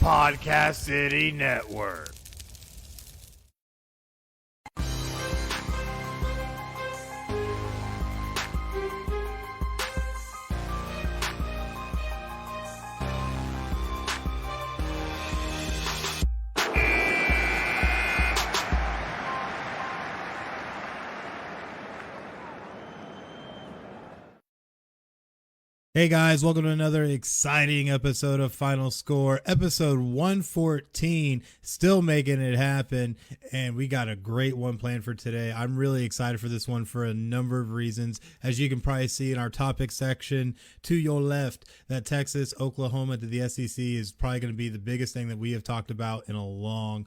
Podcast City Network. Hey guys, welcome to another exciting episode of Final Score, episode 114, still making it happen, and we got a great one planned for today. I'm really excited for this one for a number of reasons. As you can probably see in our topic section to your left, that Texas, Oklahoma to the SEC is probably going to be the biggest thing that we have talked about in a long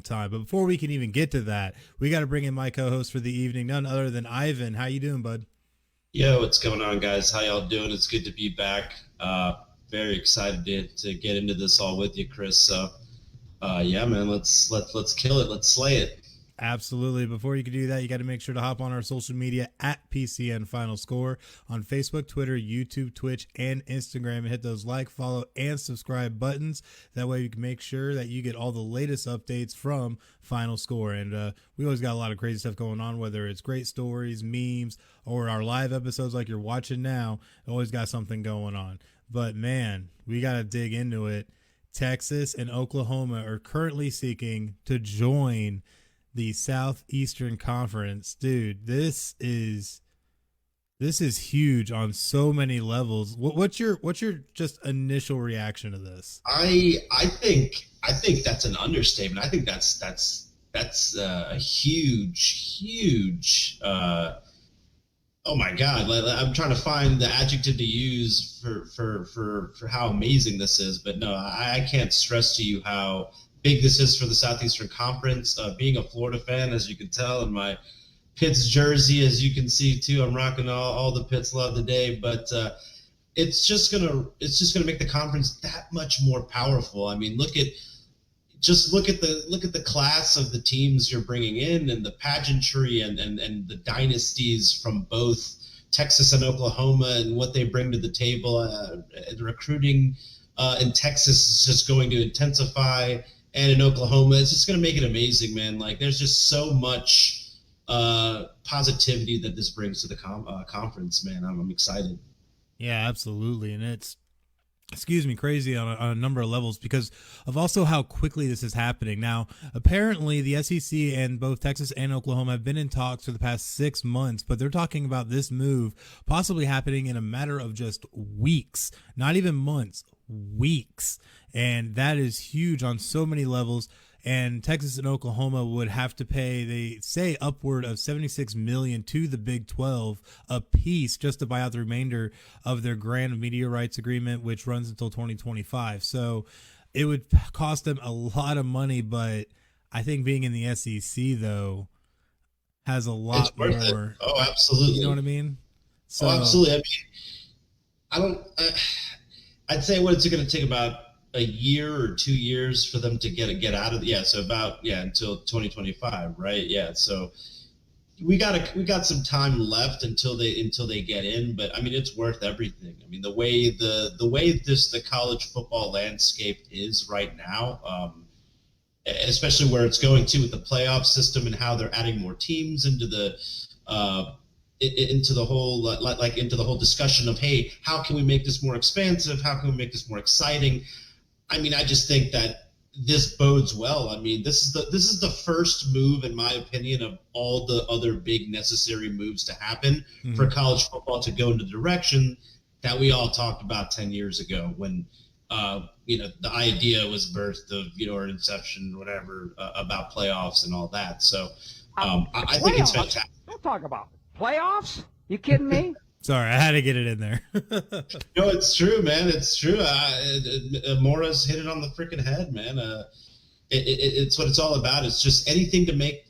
time. But before we can even get to that, we got to bring in my co-host for the evening, none other than Ivan. How you doing, bud? Yo, what's going on, guys? How y'all doing? It's good to be back. Very excited to get into this all with you, Chris. So, yeah, man, let's kill it. Let's slay it. Absolutely. Before you can do that, you got to make sure to hop on our social media at PCN Final Score on Facebook, Twitter, YouTube, Twitch, and Instagram, and hit those like, follow, and subscribe buttons. That way you can make sure that you get all the latest updates from Final Score. And we always got a lot of crazy stuff going on, whether it's great stories, memes, or our live episodes like you're watching now. Always got something going on. But man, we got to dig into it. Texas and Oklahoma are currently seeking to join the Southeastern Conference. Dude, this is huge on so many levels. What's your just initial reaction to this? I think that's an understatement. I think that's a huge oh my God, I'm trying to find the adjective to use for how amazing this is, but no, I can't stress to you how big this is for the Southeastern Conference. Being a Florida fan, as you can tell, in my Pitts jersey, as you can see too, I'm rocking all the Pitts love today. But it's just gonna make the conference that much more powerful. I mean, look at the class of the teams you're bringing in, and the pageantry and the dynasties from both Texas and Oklahoma, and what they bring to the table. The recruiting in Texas is just going to intensify. And in Oklahoma, it's just going to make it amazing, man. Like, there's just so much positivity that this brings to the conference, man. I'm excited. Yeah, absolutely. And it's, crazy on a number of levels because of also how quickly this is happening. Now, apparently the SEC and both Texas and Oklahoma have been in talks for the past 6 months, but they're talking about this move possibly happening in a matter of just weeks, not even months, weeks. And that is huge on so many levels. And Texas and Oklahoma would have to pay, they say, upward of $76 million to the Big 12 a piece just to buy out the remainder of their grand media rights agreement, which runs until 2025. So it would cost them a lot of money, but I think being in the SEC though has a lot more. It. Oh, absolutely. You know what I mean? So, absolutely. I mean, I'd say what it's going to take about a year or 2 years for them to get out of until 2025, right? Yeah, so we got some time left until they get in, but I mean, it's worth everything. I mean, the way the college football landscape is right now, especially where it's going to with the playoff system and how they're adding more teams into the whole discussion of, hey, how can we make this more expansive? How can we make this more exciting? I mean, I just think that this bodes well. I mean, this is the first move, in my opinion, of all the other big necessary moves to happen for college football to go in the direction that we all talked about 10 years ago when the idea was birthed of, or inception, whatever, about playoffs and all that. So I think it's fantastic. Don't talk about playoffs. You kidding me? Sorry, I had to get it in there. No, it's true, man. It's true. Mora's hit it on the freaking head, man. It's what it's all about. It's just anything to make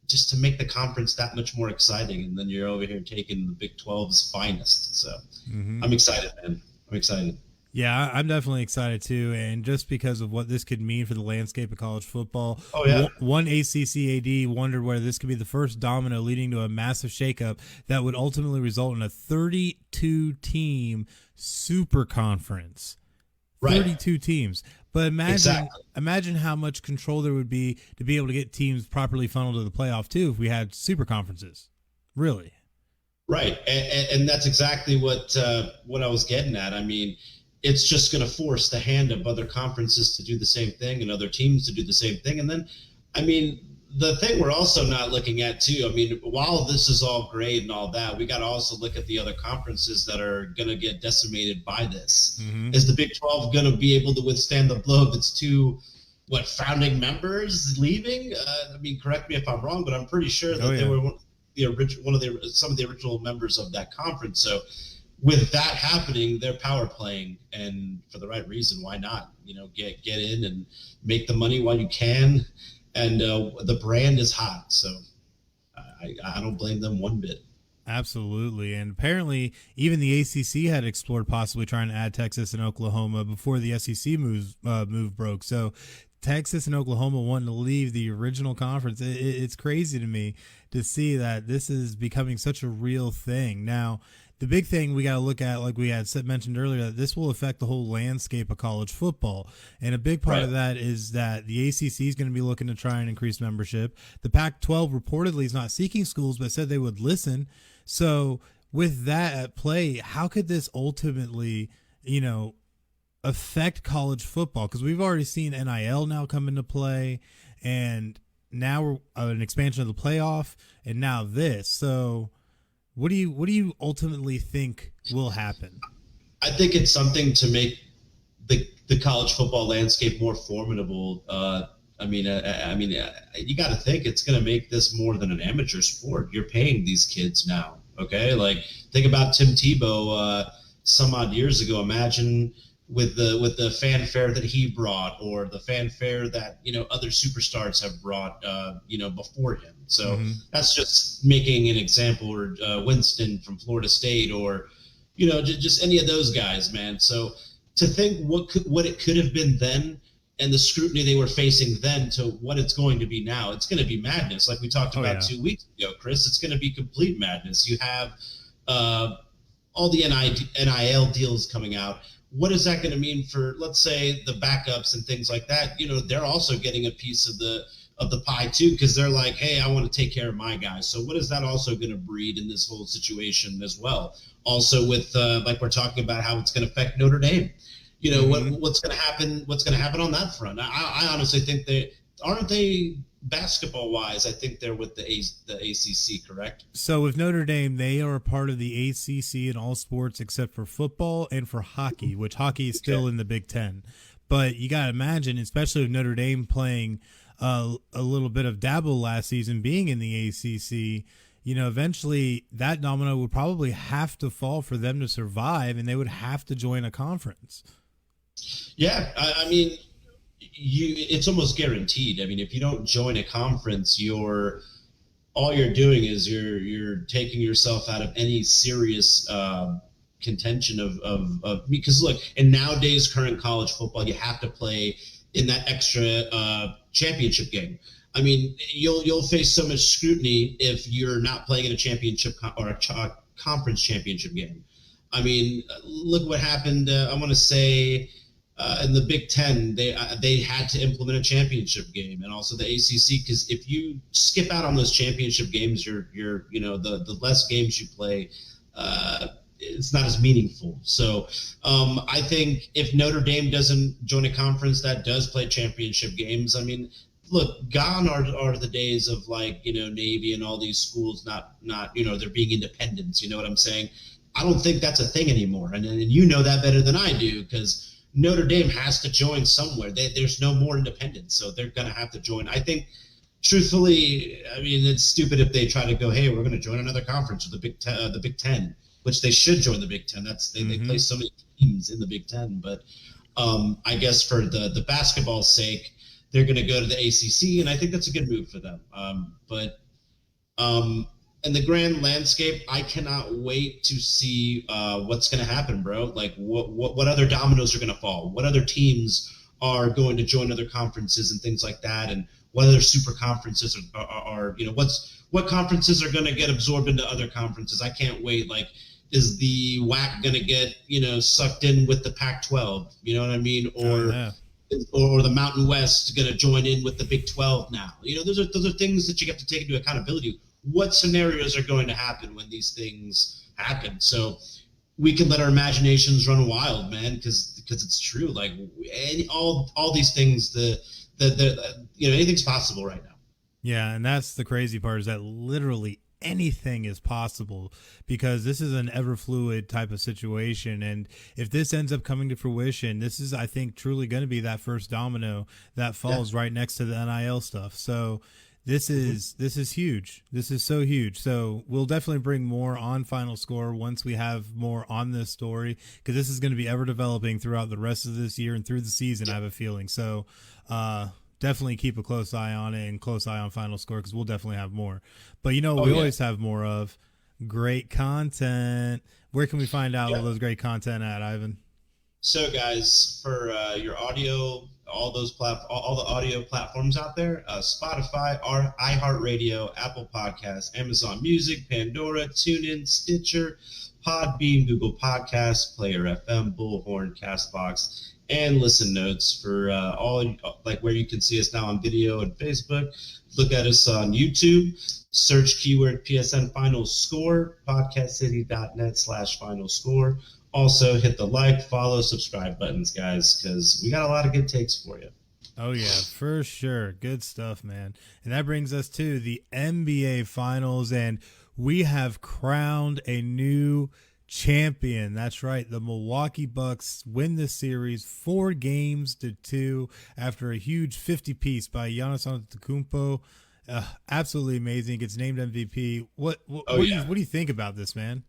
the conference that much more exciting, and then you're over here taking the Big 12's finest. So I'm excited, man. I'm excited. Yeah, I'm definitely excited too, and just because of what this could mean for the landscape of college football. Oh yeah. One ACC AD wondered whether this could be the first domino leading to a massive shakeup that would ultimately result in a 32-team super conference. Right. 32 teams. But imagine how much control there would be to be able to get teams properly funneled to the playoff too if we had super conferences. Really. Right, and that's exactly what I was getting at. I mean, it's just going to force the hand of other conferences to do the same thing and other teams to do the same thing. And then, I mean, the thing we're also not looking at too, I mean, while this is all great and all that, we got to also look at the other conferences that are going to get decimated by this. Mm-hmm. Is the Big 12 going to be able to withstand the blow of its two, founding members leaving? I mean, correct me if I'm wrong, but I'm pretty sure that they were some of the original members of that conference. So with that happening, they're power playing, and for the right reason. Why not? Get in and make the money while you can. And the brand is hot, so I don't blame them one bit. Absolutely. And apparently even the ACC had explored possibly trying to add Texas and Oklahoma before the SEC move broke. So Texas and Oklahoma wanting to leave the original conference. It's crazy to me to see that this is becoming such a real thing. Now, the big thing we got to look at, like we had mentioned earlier, that this will affect the whole landscape of college football. And a big part of that is that the ACC is going to be looking to try and increase membership. The Pac-12 reportedly is not seeking schools, but said they would listen. So with that at play, how could this ultimately, affect college football? Because we've already seen NIL now come into play, and now we're an expansion of the playoff, and now this. So what do you ultimately think will happen? I think it's something to make the college football landscape more formidable. You got to think it's going to make this more than an amateur sport. You're paying these kids now, okay? Like, think about Tim Tebow some odd years ago. Imagine with the fanfare that he brought, or the fanfare that other superstars have brought before him. So that's just making an example. Or Winston from Florida State, or just any of those guys, man. So to think what it could have been then, and the scrutiny they were facing then, to what it's going to be now, it's going to be madness. Like we talked about 2 weeks ago, Chris, it's going to be complete madness. You have all the NIL deals coming out. What is that going to mean for, let's say, the backups and things like that? They're also getting a piece of the pie too, because they're like, hey, I want to take care of my guys. So what is that also going to breed in this whole situation as well? Also with like we're talking about how it's going to affect Notre Dame. What's going to happen? What's going to happen on that front? I honestly think they basketball wise. I think they're with the ACC, correct? So with Notre Dame, they are a part of the ACC in all sports except for football and for hockey, which hockey is still in the Big Ten. But you got to imagine, especially with Notre Dame playing a little bit of dabble last season, being in the ACC. Eventually that domino would probably have to fall for them to survive, and they would have to join a conference. Yeah, I mean, it's almost guaranteed. I mean, if you don't join a conference, all you're doing is you're taking yourself out of any serious contention of because look, in nowadays current college football, you have to play in that extra championship game. I mean, you'll face so much scrutiny if you're not playing in a championship or a conference championship game. I mean, look what happened. I want to say in the Big Ten, they had to implement a championship game, and also the ACC, because if you skip out on those championship games, you're the less games you play, it's not as meaningful. So I think if Notre Dame doesn't join a conference that does play championship games, I mean, look, gone are the days of Navy and all these schools not they're being independents. You know what I'm saying? I don't think that's a thing anymore, and you know that better than I do, because Notre Dame has to join somewhere. There's no more independence, so they're going to have to join. I think, truthfully, I mean, it's stupid if they try to go, hey, we're going to join another conference with the Big Ten, which they should join the Big Ten. They play so many teams in the Big Ten, but I guess for the basketball's sake, they're going to go to the ACC, and I think that's a good move for them. In the grand landscape, I cannot wait to see what's going to happen, bro. Like, what other dominoes are going to fall? What other teams are going to join other conferences and things like that? And what other super conferences are what conferences are going to get absorbed into other conferences? I can't wait. Like, is the WAC going to get, sucked in with the Pac-12? You know what I mean? Or the Mountain West going to join in with the Big 12 now? Those are things that you have to take into accountability. What scenarios are going to happen when these things happen? So we can let our imaginations run wild, man, because it's true. Like all these things, anything's possible right now. Yeah, and that's the crazy part, is that literally anything is possible, because this is an ever fluid type of situation. And if this ends up coming to fruition, this is, I think, truly going to be that first domino that falls right next to the NIL stuff. So this is huge. This is so huge. So we'll definitely bring more on Final Score once we have more on this story, because this is going to be ever developing throughout the rest of this year and through the season, I have a feeling. So definitely keep a close eye on it, and close eye on Final Score, because we'll definitely have more. But we always have more of great content. Where can we find out all those great content at, Ivan? So guys, for your audio, all the audio platforms out there, Spotify, iHeartRadio, Apple Podcasts, Amazon Music, Pandora, TuneIn, Stitcher, Podbean, Google Podcasts, Player FM, Bullhorn, Castbox, and Listen Notes for where you can see us now on video and Facebook. Look at us on YouTube. Search keyword PSN Final Score, podcastcity.net/Final Score. Also, hit the like, follow, subscribe buttons, guys, because we got a lot of good takes for you. Oh, yeah, for sure. Good stuff, man. And that brings us to the NBA Finals, and we have crowned a new champion. That's right. The Milwaukee Bucks win this series 4-2 after a huge 50-piece by Giannis Antetokounmpo. Absolutely amazing. Gets named MVP. What do you think about this, man?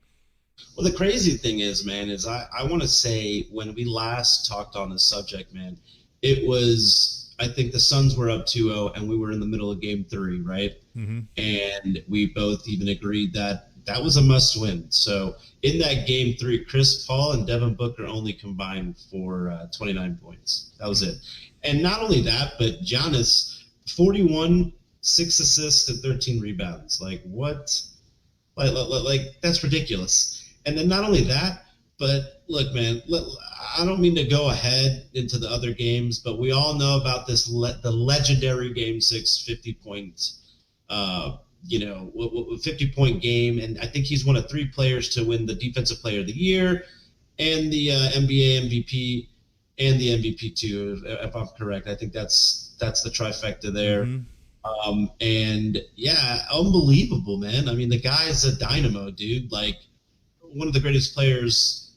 Well, the crazy thing is, man, I want to say when we last talked on this subject, man, it was, I think the Suns were up 2-0 and we were in the middle of game 3, right? Mm-hmm. And we both even agreed that was a must win. So in that game 3, Chris Paul and Devin Booker only combined for 29 points. That was it. And not only that, but Giannis, 41, 6 assists and 13 rebounds. Like what? Like that's ridiculous. And then not only that, but look, man, I don't mean to go ahead into the other games, but we all know about this, the legendary Game 6 50-point, 50-point game. And I think he's one of 3 players to win the Defensive Player of the Year and the NBA MVP and the MVP too, if I'm correct. I think that's the trifecta there. Mm-hmm. And yeah, unbelievable, man. I mean, the guy's a dynamo, dude. Like, one of the greatest players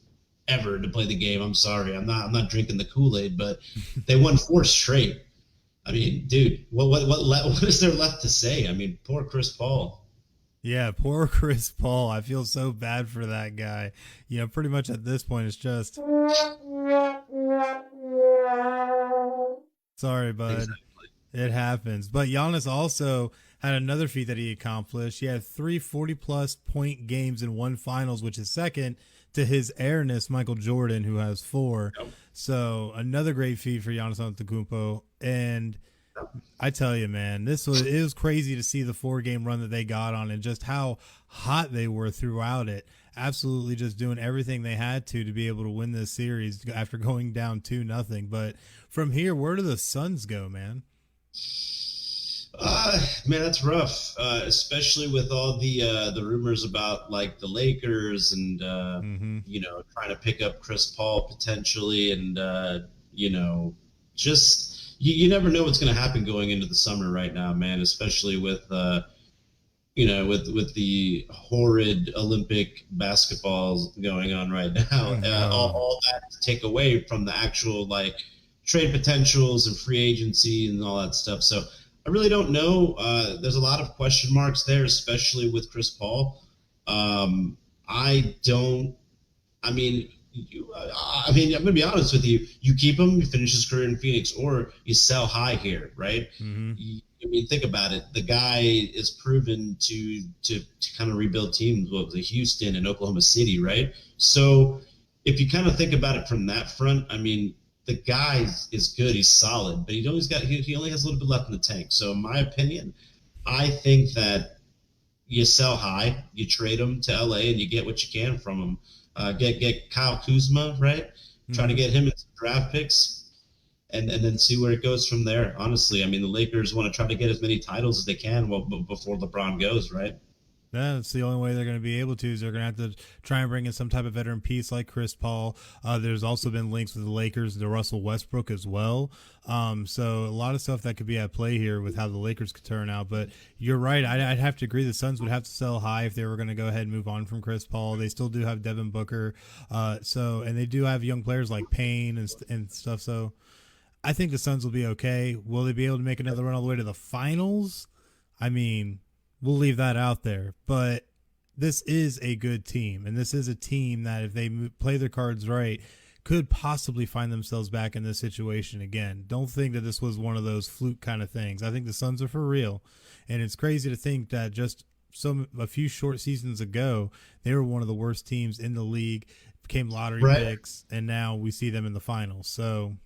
ever to play the game. I'm sorry, I'm not drinking the Kool-Aid, but they won 4 straight. I mean, dude, what is there left to say? I mean, poor Chris Paul. Yeah, poor Chris Paul. I feel so bad for that guy. Pretty much at this point, it's just sorry, bud. Exactly. It happens. But Giannis also had another feat that he accomplished. He had 3 40-plus point games in one finals, which is second to his airness, Michael Jordan, who has 4. Yep. So another great feat for Giannis Antetokounmpo. And I tell you, man, it was crazy to see the 4-game run that they got on and just how hot they were throughout it. Absolutely just doing everything they had to be able to win this series after going down 2-0. But from here, where do the Suns go, man? Man, that's rough, especially with all the rumors about like the Lakers and trying to pick up Chris Paul potentially, and just you never know what's going to happen going into the summer right now, man. Especially with with the horrid Olympic basketballs going on right now, all that to take away from the actual like trade potentials and free agency and all that stuff. So I really don't know. There's a lot of question marks there, especially with Chris Paul. I'm going to be honest with you. You keep him, you finish his career in Phoenix, or you sell high here, right? Mm-hmm. Think about it. The guy is proven to kind of rebuild teams. What was it, Houston and Oklahoma City, right? So if you kind of think about it from that front, I mean, the guy is good. He's solid, but he only has a little bit left in the tank. So in my opinion, I think that, you sell high, you trade him to LA, and you get what you can from him. Get Kyle Kuzma, right? Try to get him into draft picks, and then see where it goes from there. Honestly, I mean, the Lakers want to try to get as many titles as they can before LeBron goes, right? Yeah, that's the only way they're going to be able to. Is they're going to have to try and bring in some type of veteran piece like Chris Paul. There's also been links with the Lakers to Russell Westbrook as well. So a lot of stuff that could be at play here with how the Lakers could turn out. But you're right. I'd have to agree. The Suns would have to sell high if they were going to go ahead and move on from Chris Paul. They still do have Devin Booker. And they do have young players like Payne and stuff. So I think the Suns will be okay. Will they be able to make another run all the way to the finals? I mean, we'll leave that out there, but this is a good team, and this is a team that if they play their cards right, could possibly find themselves back in this situation again. Don't think that this was one of those fluke kind of things. I think the Suns are for real, and it's crazy to think that just a few short seasons ago, they were one of the worst teams in the league, became lottery picks, and now we see them in the finals. So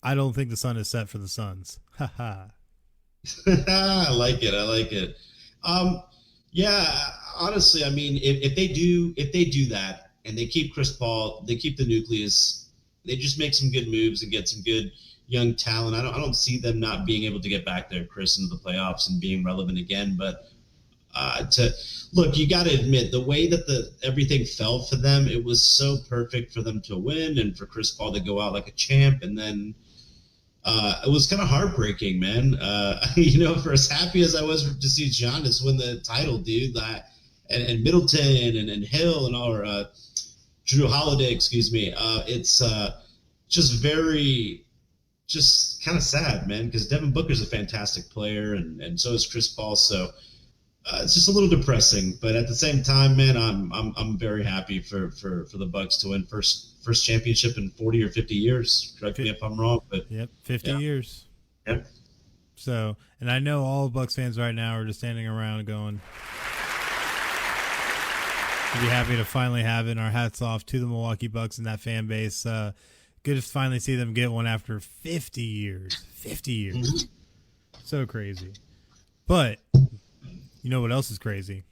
I don't think the sun is set for the Suns. Ha ha. I like it. Yeah, honestly, I mean, if they do that and they keep Chris Paul, they keep the nucleus, they just make some good moves and get some good young talent. I don't see them not being able to get back there, Chris, into the playoffs and being relevant again. But you got to admit the way that everything fell for them, it was so perfect for them to win and for Chris Paul to go out like a champ, and then. It was kind of heartbreaking, man. For as happy as I was to see Giannis win the title, dude, and Middleton and Hill and Drew Holiday, excuse me. It's just kind of sad, man, because Devin Booker's a fantastic player, and so is Chris Paul. So it's just a little depressing, but at the same time, man, I'm very happy for the Bucks to win first championship in 40 or 50 years. Correct me if I'm wrong, but 50 years. Yep. So, and I know all Bucks fans right now are just standing around going, we'll be happy to finally have it. And our hats off to the Milwaukee Bucks and that fan base. Good to finally see them get one after 50 years. 50 years. So crazy. But you know what else is crazy?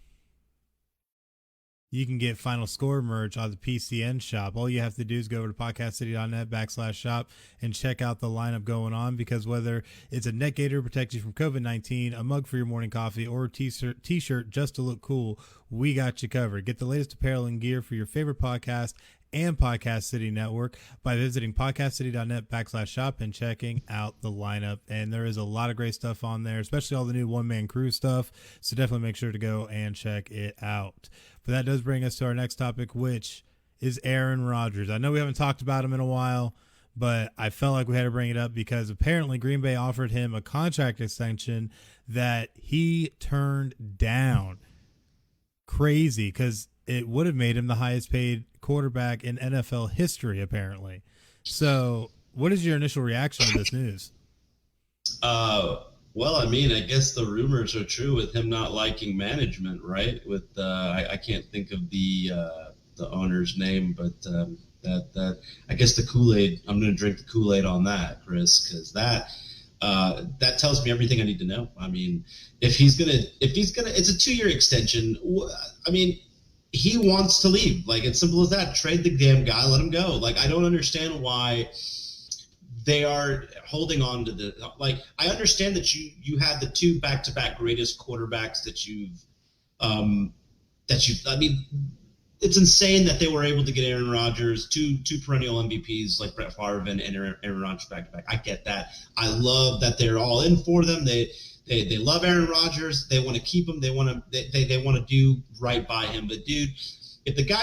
You can get FinalScore merch on the PCN shop. All you have to do is go over to podcastcity.net/shop and check out the lineup going on, because whether it's a neck gaiter to protect you from COVID-19, a mug for your morning coffee, or a t-shirt just to look cool, we got you covered. Get the latest apparel and gear for your favorite podcast and Podcast City Network by visiting podcastcity.net/shop and checking out the lineup. And there is a lot of great stuff on there, especially all the new one-man crew stuff. So definitely make sure to go and check it out. But that does bring us to our next topic, which is Aaron Rodgers. I know we haven't talked about him in a while, but I felt like we had to bring it up because apparently Green Bay offered him a contract extension that he turned down. Crazy, because it would have made him the highest paid quarterback in NFL history, apparently. So what is your initial reaction to this news? Well, I mean, I guess the rumors are true with him not liking management, right? With I can't think of the owner's name, but that I guess the Kool-Aid. I'm going to drink the Kool-Aid on that, Chris, because that tells me everything I need to know. I mean, if he's gonna, it's a 2-year extension. I mean, he wants to leave. Like, it's simple as that. Trade the damn guy, let him go. Like, I don't understand why they are holding on to the, like, I understand that you had the 2 back-to-back greatest quarterbacks that I mean, it's insane that they were able to get Aaron Rodgers, two perennial MVPs like Brett Favre and Aaron Rodgers back-to-back. I get that. I love that they're all in for them. They love Aaron Rodgers. They want to keep him. They want to do right by him. But dude, if the guy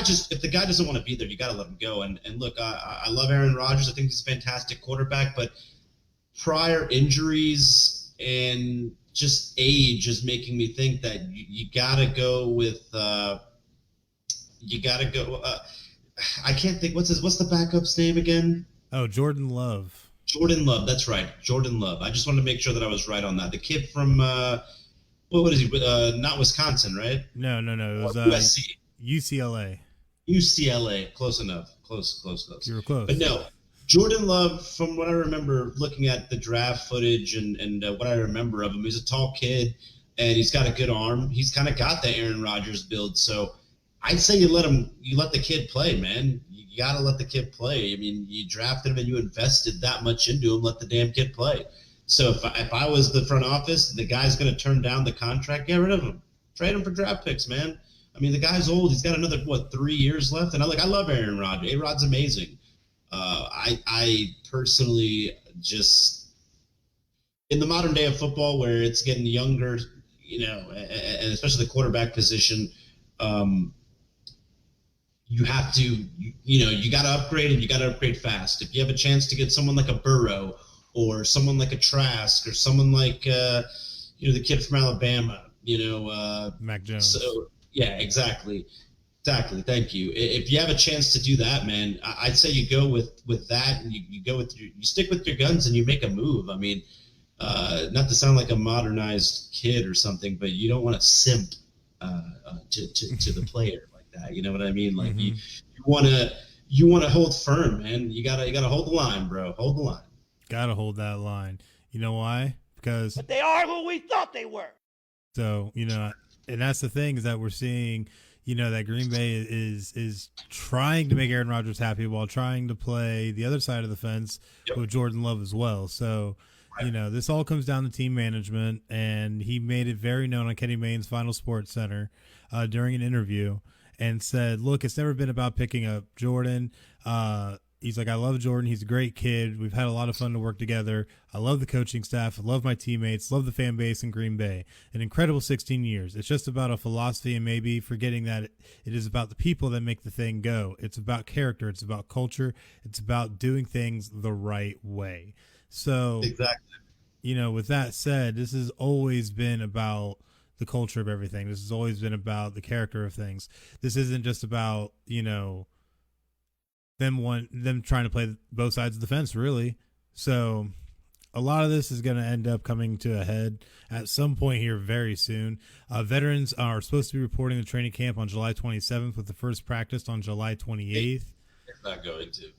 doesn't want to be there, you got to let him go. And look, I love Aaron Rodgers. I think he's a fantastic quarterback, but prior injuries and just age is making me think that you got to go with I can't think, what's the backup's name again? Oh, Jordan Love. Jordan Love, that's right. Jordan Love. I just wanted to make sure that I was right on that. The kid from what is he? Not Wisconsin, right? No. It was USC. UCLA. Close enough. Close. You were close. But no, Jordan Love, from what I remember looking at the draft footage and what I remember of him, he's a tall kid. and he's got a good arm. He's kind of got the Aaron Rodgers build. So I'd say you let the kid play, man. You got to let the kid play. I mean, you drafted him and you invested that much into him. Let the damn kid play. So if I was the front office, the guy's going to turn down the contract, get rid of him. Trade him for draft picks, man. I mean, the guy's old. He's got another, 3 years left? And I love Aaron Rodgers. A-Rod's amazing. I personally just, in the modern day of football where it's getting younger, and especially the quarterback position, you have to, you got to upgrade, and you got to upgrade fast. If you have a chance to get someone like a Burrow or someone like a Trask or someone like, the kid from Alabama, Mac Jones. So, yeah, exactly. Thank you. If you have a chance to do that, man, I'd say you go with that, and you go with you stick with your guns and you make a move. I mean, not to sound like a modernized kid or something, but you don't want to simp to the player like that. You know what I mean? Like you want to hold firm, man. You gotta hold the line, bro. Hold the line. Gotta hold that line. You know why? Because But they are who we thought they were. So, and that's the thing, is that we're seeing, that Green Bay is trying to make Aaron Rodgers happy while trying to play the other side of the fence with Jordan Love as well. So, this all comes down to team management, and he made it very known on Kenny Mayne's Final Sports Center during an interview and said, look, it's never been about picking up Jordan. He's like, I love Jordan. He's a great kid. We've had a lot of fun to work together. I love the coaching staff. I love my teammates. Love the fan base in Green Bay. An incredible 16 years. It's just about a philosophy, and maybe forgetting that it is about the people that make the thing go. It's about character. It's about culture. It's about doing things the right way. So, Exactly. With that said, this has always been about the culture of everything. This has always been about the character of things. This isn't just about, them trying to play both sides of the fence, really. So a lot of this is going to end up coming to a head at some point here very soon. Veterans are supposed to be reporting the training camp on July 27th, with the first practice on July 28th. It's not going to.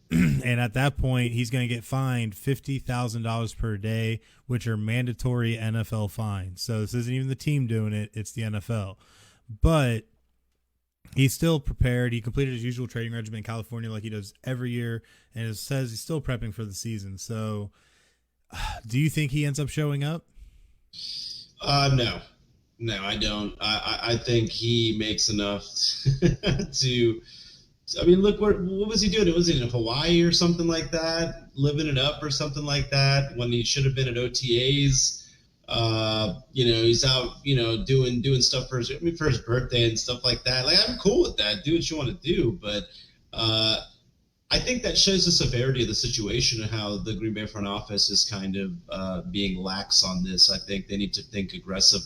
And at that point, he's going to get fined $50,000 per day, which are mandatory NFL fines. So this isn't even the team doing it. It's the NFL. But he's still prepared. He completed his usual training regimen in California like he does every year, and it says he's still prepping for the season. So do you think he ends up showing up? No, I don't. I think he makes enough to. I mean, look, what was he doing? Was he in Hawaii or something like that, living it up or something like that, when he should have been at OTAs? He's out, doing stuff for his birthday and stuff like that. Like, I'm cool with that. Do what you want to do. But I think that shows the severity of the situation and how the Green Bay front office is kind of being lax on this. I think they need to think aggressive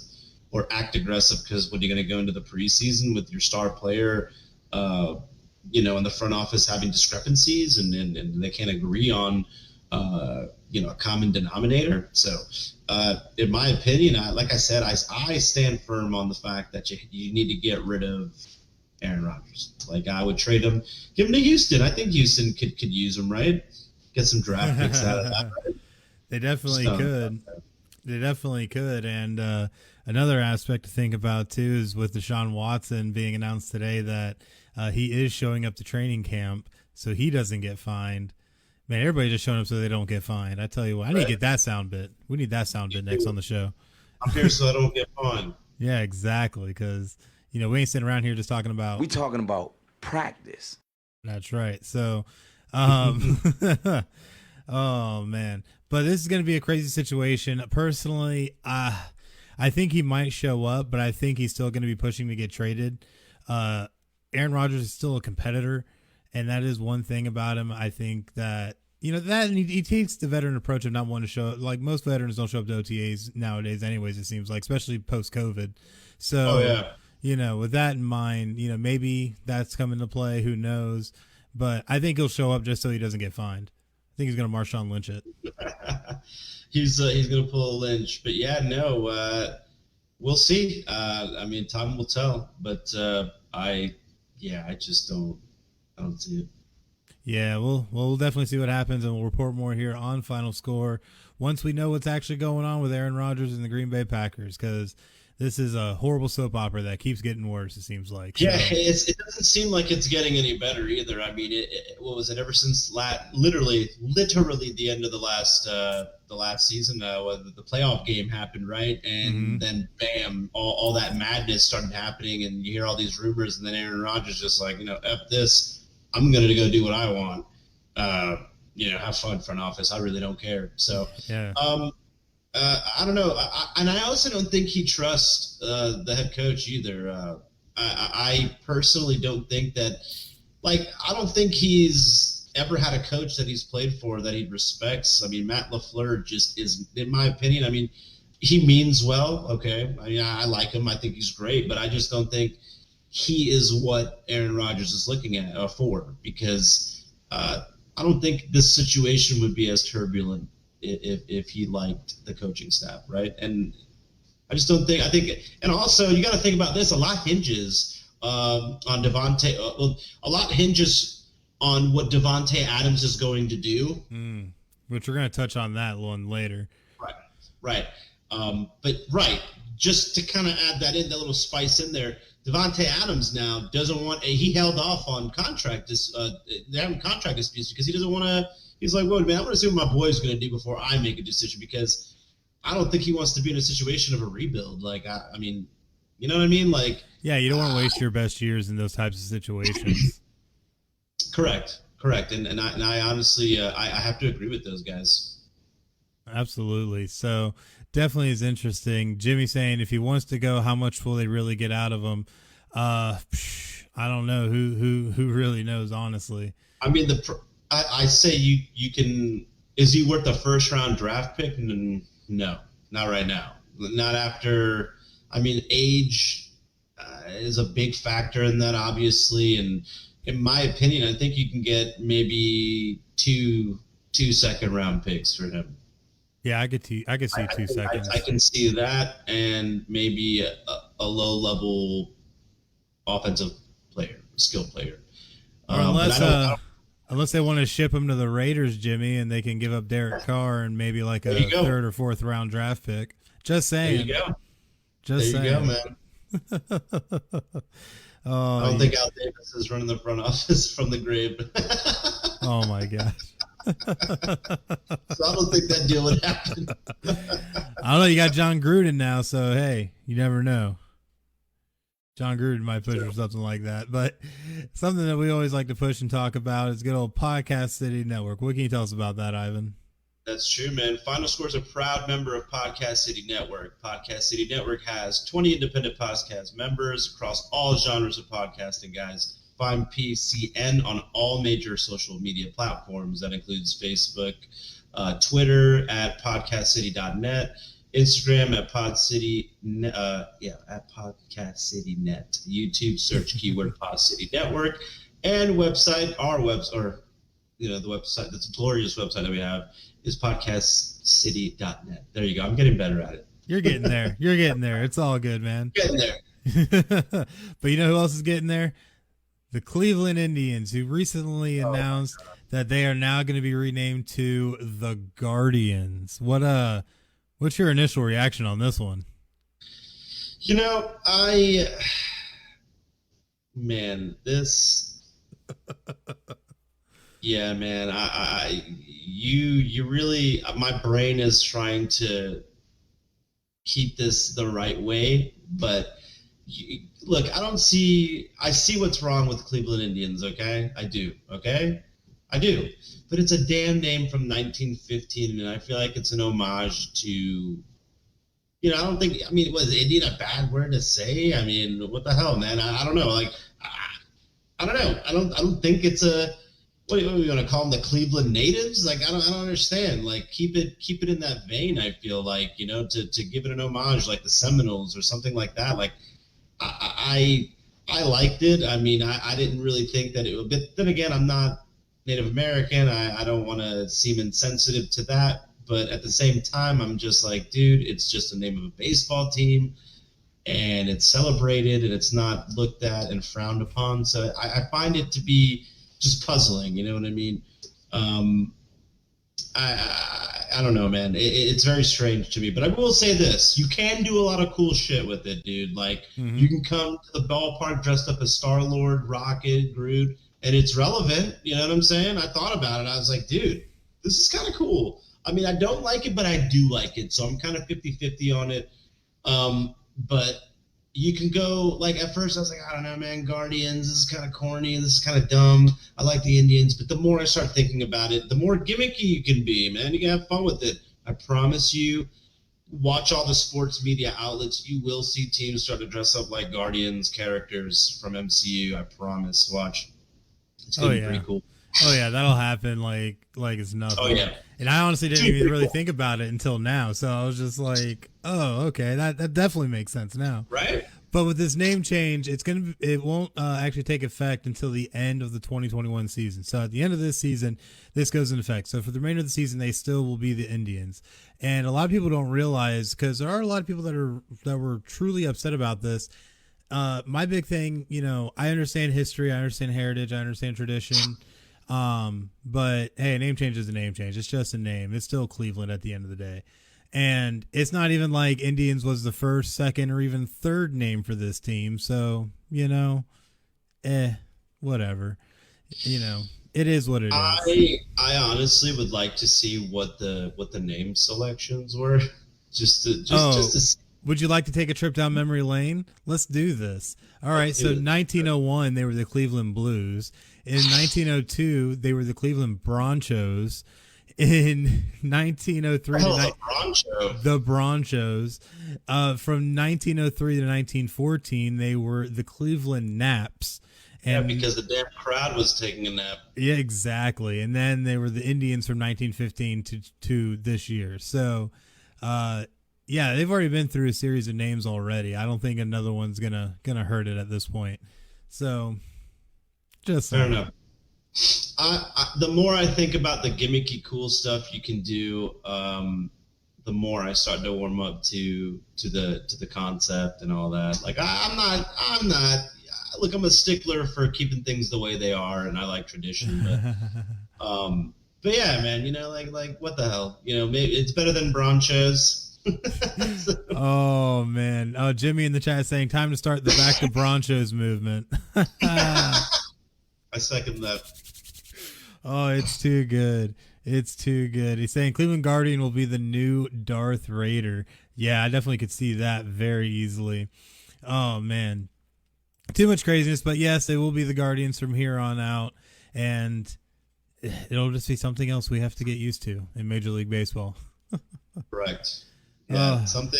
or act aggressive, because when you're going to go into the preseason with your star player, in the front office having discrepancies and they can't agree on, a common denominator. So, in my opinion, like I said, I stand firm on the fact that you need to get rid of Aaron Rodgers. Like, I would trade him, give him to Houston. I think Houston could use him, right? Get some draft picks out of that. Right? They definitely could. They definitely could. And another aspect to think about, too, is with Deshaun Watson being announced today that he is showing up to training camp so he doesn't get fined. Man, everybody just showing up so they don't get fined. I tell you what, I need to get that sound bit. We need that sound bit next on the show. I'm here so I don't get fined. Yeah, exactly. Because, we ain't sitting around here just talking about. We talking about practice. That's right. So, oh, man. But this is going to be a crazy situation. Personally, I think he might show up, but I think he's still going to be pushing to get traded. Aaron Rodgers is still a competitor, and that is one thing about him. I think that, that he takes the veteran approach of not wanting to show up. Like, most veterans don't show up to OTAs nowadays anyways, it seems like, especially post-COVID. So, with that in mind, maybe that's coming to play. Who knows? But I think he'll show up just so he doesn't get fined. I think he's going to Marshawn Lynch it. He's going to pull a Lynch. But, yeah, no, we'll see. Time will tell. But I just don't see it. Yeah, we'll definitely see what happens, and we'll report more here on Final Score once we know what's actually going on with Aaron Rodgers and the Green Bay Packers, because this is a horrible soap opera that keeps getting worse. It seems like. Yeah, So, it doesn't seem like it's getting any better either. I mean, what was it? Ever since literally the end of the last season, when the playoff game happened, right? And then bam, all that madness started happening, and you hear all these rumors, and then Aaron Rodgers just like, F this, I'm gonna go do what I want. Have fun, front office. I really don't care. So, yeah. I don't know, and I also don't think he trusts the head coach either. I personally don't think that. Like, I don't think he's ever had a coach that he's played for that he respects. I mean, Matt LaFleur just is, in my opinion. I mean, he means well. Okay, I mean, I like him. I think he's great, but I just don't think he is what Aaron Rodgers is looking at for, because I don't think this situation would be as turbulent if he liked the coaching staff, right? And I just don't think. I think, and also you got to think about this. A lot hinges on Devontae. A lot hinges on what Devontae Adams is going to do. Which we're going to touch on that one later. Right. Just to kind of add that little spice in there. Devontae Adams now doesn't want. He held off on contract. They're having contract disputes because he doesn't want to. He's like, well, man, I want to see what my boy's going to do before I make a decision, because I don't think he wants to be in a situation of a rebuild. Like, I mean, you know what I mean? Like, yeah, you don't want to waste your best years in those types of situations. Correct. And I honestly, I have to agree with those guys. Absolutely. So definitely is interesting. Jimmy saying if he wants to go, how much will they really get out of him? I don't know. Who really knows, honestly. I mean, I say you can. Is he worth a first round draft pick? No, not right now. Not after. I mean, age is a big factor in that, obviously, and in my opinion, I think you can get maybe two second round picks for him. Yeah, I could see 2 seconds. I can see that, and maybe a low level offensive player, skill player. Or unless they want to ship him to the Raiders, Jimmy, and they can give up Derek Carr and maybe like a 3rd or 4th round draft pick. Just saying. There you go. Just there saying. You go, man. I don't think Al Davis is running the front office from the grave. Oh my gosh. So I don't think that deal would happen. I don't know. You got John Gruden now, so hey, you never know. John Gruden might push for something like that, but something that we always like to push and talk about is good old Podcast City Network. What can you tell us about that, Ivan? That's true, man. FinalScore is a proud member of Podcast City Network. Podcast City Network has 20 independent podcast members across all genres of podcasting, guys. Find PCN on all major social media platforms. That includes Facebook, Twitter at podcastcity.net, Instagram at at podcastcitynet, YouTube search keyword Pod City Network, and website, the website, that's a glorious website that we have, is podcastcity.net. There you go. I'm getting better at it. You're getting there. You're getting there. It's all good, man. Getting there. But you know who else is getting there? The Cleveland Indians, who recently announced that they are now going to be renamed to the Guardians. What's your initial reaction on this one? Yeah, man, you really, my brain is trying to keep this the right way, but look, I see what's wrong with Cleveland Indians, okay? I do, but it's a damn name from 1915, and I feel like it's an homage to, I don't think, was Indian a bad word to say? I mean, what the hell, man? I don't know, like, I don't know, I don't think it's what are we going to call them, the Cleveland natives? Like, I don't understand. Like, keep it in that vein, I feel like, to give it an homage, like the Seminoles or something like that. Like, I liked it. I mean, I didn't really think that it would, but then again, I'm not Native American. I don't want to seem insensitive to that. But at the same time, I'm just like, dude, it's just the name of a baseball team, and it's celebrated, and it's not looked at and frowned upon. So I find it to be just puzzling, you know what I mean? I I don't know, man. It's very strange to me. But I will say this: you can do a lot of cool shit with it, dude. Like you can come to the ballpark dressed up as Star-Lord, Rocket, Groot, and it's relevant. You know what I'm saying? I thought about it. I was like, dude, this is kind of cool. I mean, I don't like it, but I do like it. So I'm kind of 50-50 on it. But you can go, like, at first I was like, I don't know, man, Guardians, this is kind of corny, this is kind of dumb. I like the Indians. But the more I start thinking about it, the more gimmicky you can be, man. You can have fun with it. I promise you, watch all the sports media outlets. You will see teams start to dress up like Guardians characters from MCU. I promise. Watch. It's going to be pretty cool. Oh yeah, that'll happen like it's nothing. Oh yeah. And I honestly didn't even really think about it until now. So I was just like, oh, okay, that definitely makes sense now. Right. But with this name change, it won't actually take effect until the end of the 2021 season. So at the end of this season, this goes into effect. So for the remainder of the season, they still will be the Indians. And a lot of people don't realize, because there are a lot of people that were truly upset about this. My big thing, I understand history, I understand heritage, I understand tradition. But hey, a name change is a name change. It's just a name. It's still Cleveland at the end of the day. And it's not even like Indians was the first, second, or even third name for this team. So, whatever. It is what it is. I honestly would like to see what the name selections were. Just to see. Would you like to take a trip down memory lane? Let's do this. All right. So 1901, they were the Cleveland Blues. In 1902, they were the Cleveland Bronchos. In 1903, the Bronchos. From 1903 to 1914, they were the Cleveland Naps. And because the damn crowd was taking a nap. Yeah, exactly. And then they were the Indians from 1915 to this year. So, yeah, they've already been through a series of names already. I don't think another one's gonna hurt it at this point. So, just fair enough. The more I think about the gimmicky, cool stuff you can do, the more I start to warm up to the concept and all that. Like I'm not. Look, I'm a stickler for keeping things the way they are, and I like tradition. But yeah, man, like what the hell? Maybe it's better than Bronchos. Oh man! Oh, Jimmy in the chat saying time to start the Back to Bronchos movement. I second that. Oh, it's too good. It's too good. He's saying Cleveland Guardian will be the new Darth Raider. Yeah, I definitely could see that very easily. Oh man, too much craziness. But yes, they will be the Guardians from here on out, and it'll just be something else we have to get used to in Major League Baseball. Correct. Yeah, something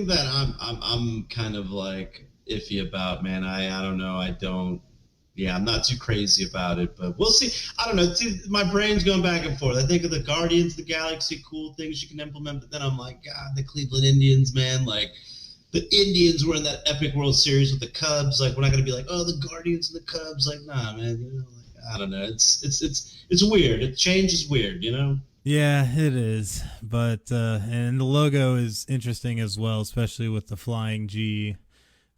that I'm kind of like iffy about, man. I don't know. I'm not too crazy about it, but we'll see. I don't know. My brain's going back and forth. I think of the Guardians, the Galaxy, cool things you can implement, but then I'm like, God, the Cleveland Indians, man. Like, the Indians were in that epic World Series with the Cubs. Like, we're not going to be like, oh, the Guardians and the Cubs. Like, nah, man. I don't know. It's weird. Change is weird, Yeah, it is. But and the logo is interesting as well, especially with the flying G.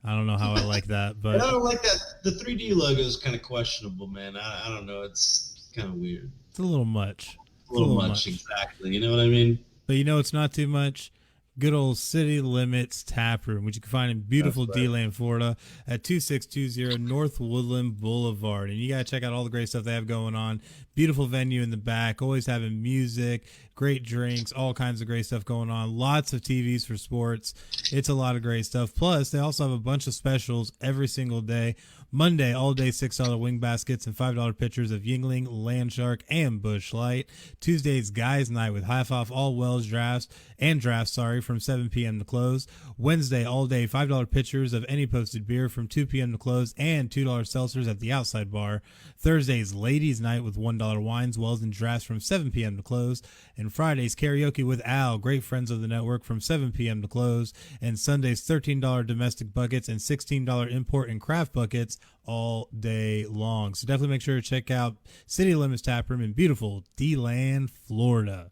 I don't know how I like that, but I don't like that. The 3D logo is kind of questionable, man. I don't know. It's kind of weird. It's a little much. A little much, exactly. You know what I mean? But it's not too much. Good old City Limits Tap Room, which you can find in beautiful D-Land, Florida at 2620 North Woodland Boulevard. And you got to check out all the great stuff they have going on. Beautiful venue in the back, always having music, great drinks, all kinds of great stuff going on. Lots of TVs for sports. It's a lot of great stuff. Plus, they also have a bunch of specials every single day. Monday, all day $6 wing baskets and $5 pitchers of Yingling, Landshark, and Busch Light. Tuesday's Guys Night with half off all Wells drafts from 7 p.m. to close. Wednesday, all day $5 pitchers of any posted beer from 2 p.m. to close and $2 seltzers at the outside bar. Thursday's Ladies Night with $1 wines, Wells, and drafts from 7 p.m. to close. And Friday's Karaoke with Al, great friends of the network, from 7 p.m. to close. And Sunday's $13 domestic buckets and $16 import and craft buckets all day long. So definitely make sure to check out City Limits Tap Room in beautiful D-Land, Florida.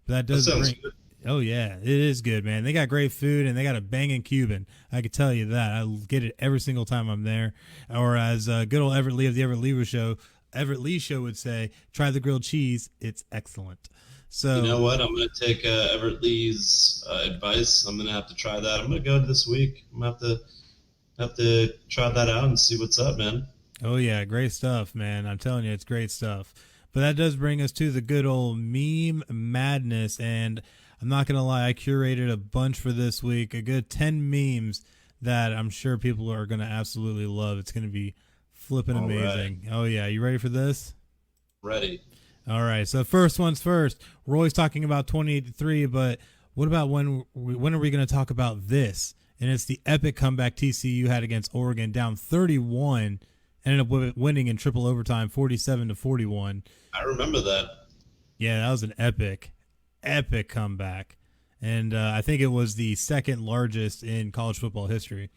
But that does bring... Good. Oh, yeah, it is good, man. They got great food, and they got a banging Cuban. I can tell you that. I get it every single time I'm there. Or as good old Everett Lee of the Everett Lee Show would say, try the grilled cheese. It's excellent. So you know what? I'm going to take Everett Lee's advice. I'm going to have to try that. I'm going to go this week. I'm going to have to try that out and see what's up, man. oh yeah, great stuff, man. I'm telling you, it's great stuff. But that does bring us to the good old meme madness, and I'm not gonna lie, I curated a bunch for this week, a good 10 memes that I'm sure people are gonna absolutely love. It's gonna be flipping All amazing. Oh yeah, you ready for this? Ready. All right, so first one's first. We're always talking about 28-3, but what about when are we going to talk about this? And it's the epic comeback TCU had against Oregon, down 31, ended up winning in triple overtime, 47-41. I remember that. Yeah, that was an epic comeback, and I think it was the second largest in college football history.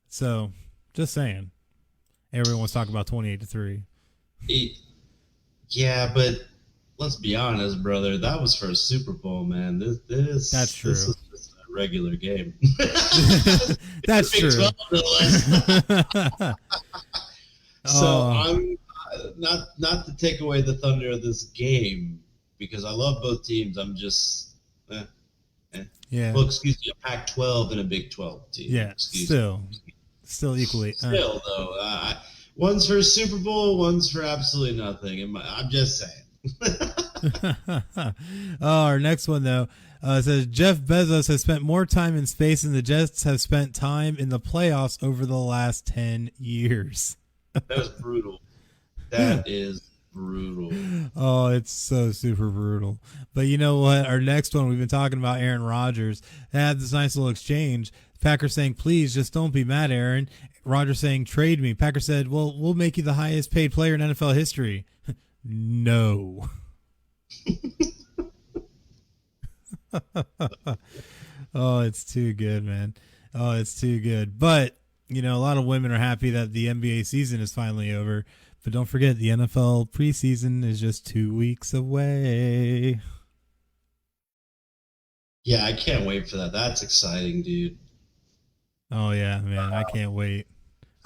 So, just saying, everyone's talking about 28-3. Yeah, but let's be honest, brother. That was for a Super Bowl, man. That's true. This is just a regular game. That's true. So I'm not to take away the thunder of this game because I love both teams. I'm just yeah. Well, excuse me, a Pac-12 and a Big 12 team. Yeah, still equally. Still though, one's for Super Bowl, one's for absolutely nothing. I'm just saying. Our next one though says Jeff Bezos has spent more time in space than the Jets have spent time in the playoffs over the last 10 years. That was brutal. That is brutal. Oh, it's so super brutal. But you know what? Our next one, we've been talking about Aaron Rodgers. They had this nice little exchange. Packers saying, please just don't be mad, Aaron. Rodgers saying, trade me. Packers said, well, we'll make you the highest paid player in NFL history. No. Oh, it's too good, man. Oh, it's too good. But, you know, a lot of women are happy that the NBA season is finally over. But don't forget, the NFL preseason is just 2 weeks away. Yeah, I can't wait for that. That's exciting, dude. Oh, yeah, man. I can't wait.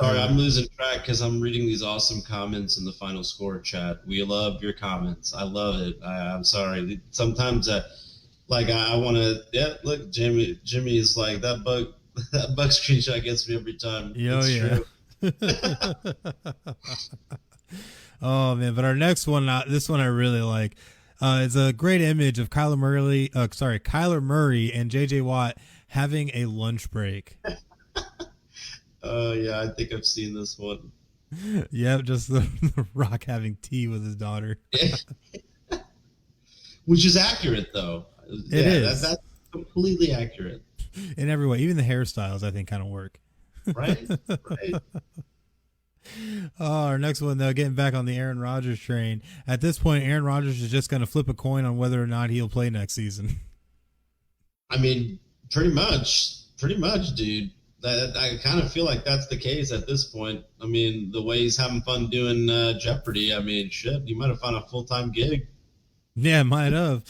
Sorry, I'm losing track because I'm reading these awesome comments in the Final Score chat. We love your comments. I love it. I'm sorry. Sometimes, I want to. Yeah, look, Jimmy is like that bug screenshot gets me every time. Oh, yeah. Oh man, but our next one, this one I really like. It's a great image of Kyler Murray and JJ Watt having a lunch break. Oh yeah, I think I've seen this one. Yep, just the Rock having tea with his daughter. Which is accurate though. It is. That's completely accurate. In every way, even the hairstyles I think kind of work. Right. Oh, our next one though, getting back on the Aaron Rodgers train. At this point, Aaron Rodgers is just going to flip a coin on whether or not he'll play next season. I mean, pretty much, dude. I kind of feel like that's the case at this point. I mean, the way he's having fun doing Jeopardy. I mean, shit, he might have found a full-time gig. Yeah, might have.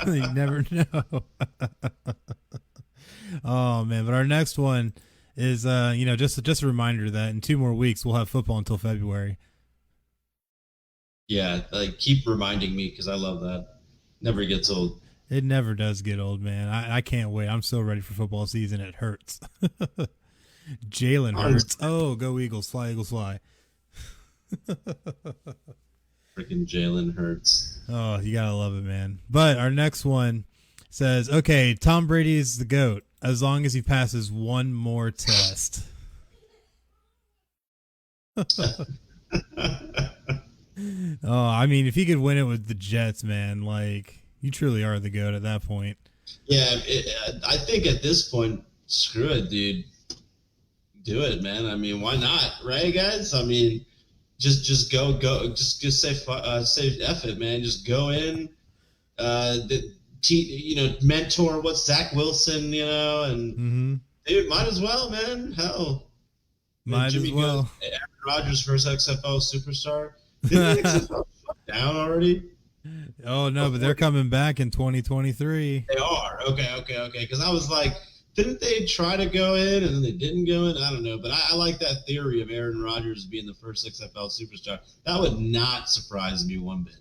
You never know. Oh man, but our next one is just a reminder that in 2 more weeks we'll have football until February. Yeah, keep reminding me because I love that. Never gets old. It never does get old, man. I can't wait. I'm so ready for football season. It hurts. Jalen Hurts. Oh, go Eagles. Fly, Eagles, fly. Freaking Jalen Hurts. Oh, you got to love it, man. But our next one says, okay, Tom Brady is the GOAT as long as he passes one more test. Oh, I mean, if he could win it with the Jets, man, like, you truly are the GOAT at that point. Yeah, I think at this point, screw it, dude. Do it, man. I mean, why not, right, guys? I mean, just go. Just say F it, man. Just go in. Mentor. What's Zach Wilson? And dude, might as well, man. Hell, might as well. Aaron Rodgers first XFL superstar. Didn't the XFL shut down already? Oh no, but they're coming back in 2023. They are. Okay. Because I was like, didn't they try to go in and then they didn't go in? I don't know, but I like that theory of Aaron Rodgers being the first XFL superstar. That would not surprise me one bit.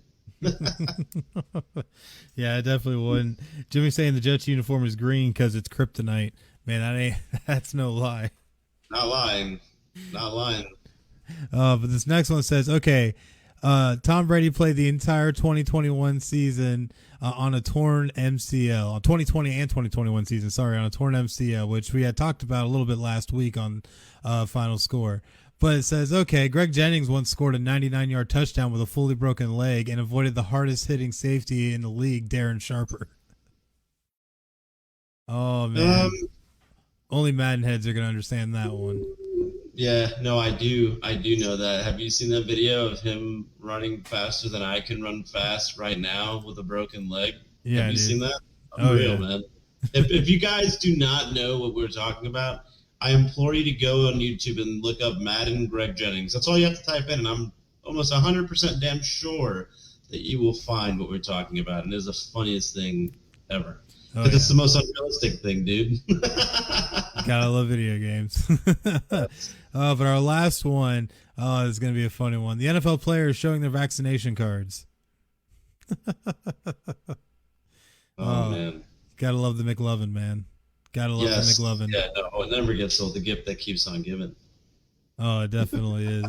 Yeah, I definitely wouldn't. Jimmy saying the Jets uniform is green because it's kryptonite. Man, that's no lie. Not lying. Not lying. But this next one says, okay, Tom Brady played the entire 2021 season on a torn MCL, on 2020 and 2021 season, sorry, on a torn MCL, which we had talked about a little bit last week on Final Score. But it says, okay, Greg Jennings once scored a 99-yard touchdown with a fully broken leg and avoided the hardest hitting safety in the league, Darren Sharper. Oh, man. Only Madden heads are going to understand that one. Yeah, no, I do. I do know that. Have you seen that video of him running faster than I can run fast right now with a broken leg? Yeah, Have you dude. seen that? Unreal, yeah. Man. If you guys do not know what we're talking about, I implore you to go on YouTube and look up Madden Greg Jennings. That's all you have to type in, and I'm almost 100% damn sure that you will find what we're talking about. And it's the funniest thing ever. Because it's the most unrealistic thing, dude. Gotta love video games. But our last one, is going to be a funny one. The NFL players showing their vaccination cards. Man. Gotta love the McLovin, man. Gotta love the McLovin. Yeah, no, it never gets old. The gift that keeps on giving. Oh, it definitely is.